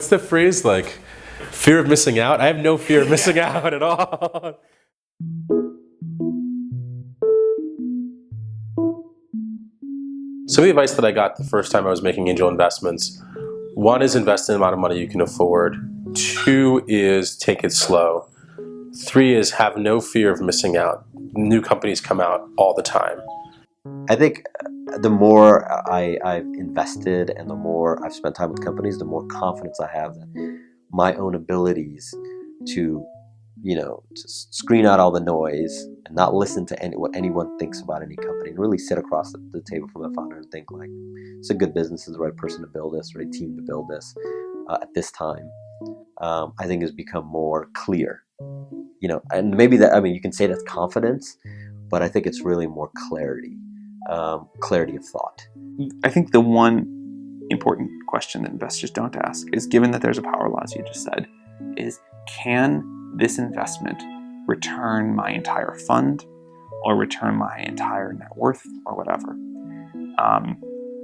What's the phrase, like, fear of missing out? I have no fear of missing out at all. So the advice that I got the first time I was making angel investments, one is invest in the amount of money you can afford. Two is take it slow. Three is have no fear of missing out. New companies come out all the time. I think the more I've invested and the more I've spent time with companies, the more confidence I have that my own abilities to, to screen out all the noise and not listen to what anyone thinks about any company and really sit across the table from the founder and think like, it's a good business, is the right person to build this, right team to build this at this time, I think has become more clear. And maybe that, you can say that's confidence, but I think it's really more clarity of thought. I think the one important question that investors don't ask is, given that there's a power law, as you just said, is can this investment return my entire fund or return my entire net worth or whatever?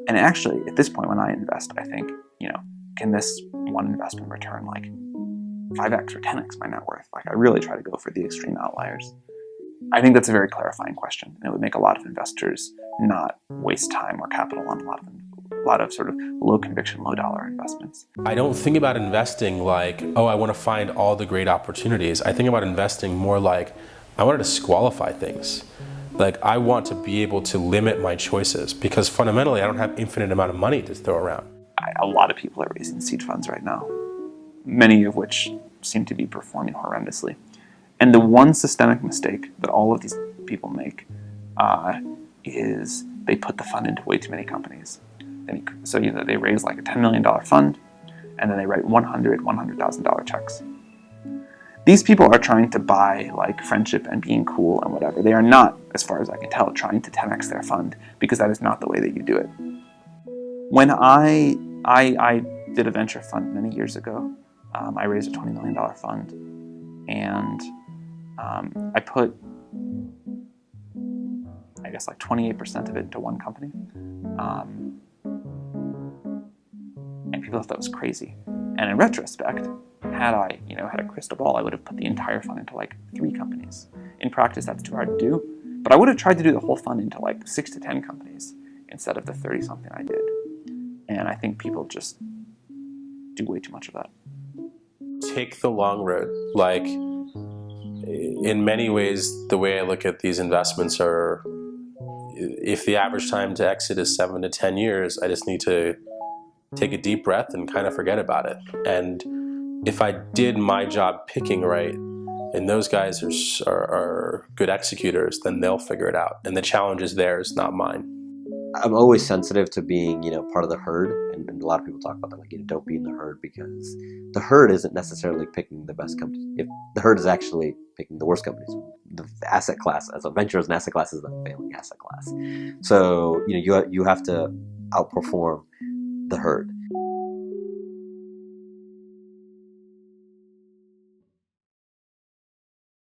And actually, at this point when I invest, I think, can this one investment return like 5x or 10x my net worth? Like, I really try to go for the extreme outliers. I think that's a very clarifying question, and it would make a lot of investors not waste time or capital on a lot of sort of low conviction, low dollar investments. I don't think about investing like, I want to find all the great opportunities. I think about investing more like, I want to disqualify things. Like, I want to be able to limit my choices because fundamentally I don't have infinite amount of money to throw around. A lot of people are raising seed funds right now, many of which seem to be performing horrendously. And the one systemic mistake that all of these people make is they put the fund into way too many companies. So they raise like a $10 million fund, and then they write $100,000 checks. These people are trying to buy like friendship and being cool and whatever. They are not, as far as I can tell, trying to 10x their fund, because that is not the way that you do it. When I did a venture fund many years ago, I raised a $20 million fund, and I put, I guess, like 28% of it into one company. And people thought that was crazy. And in retrospect, had I, had a crystal ball, I would have put the entire fund into like 3 companies. In practice, that's too hard to do. But I would have tried to do the whole fund into like 6 to 10 companies instead of the 30-something I did. And I think people just do way too much of that. Take the long road. Like, in many ways, the way I look at these investments are, if the average time to exit is 7 to 10 years, I just need to take a deep breath and kind of forget about it. And if I did my job picking right, and those guys are good executors, then they'll figure it out. And the challenge is theirs, not mine. I'm always sensitive to being, part of the herd, and a lot of people talk about that, like, don't be in the herd, because the herd isn't necessarily picking the best companies. If the herd is actually picking the worst companies, the asset class, as a venture as an asset class, is a failing asset class. So, you have to outperform the herd.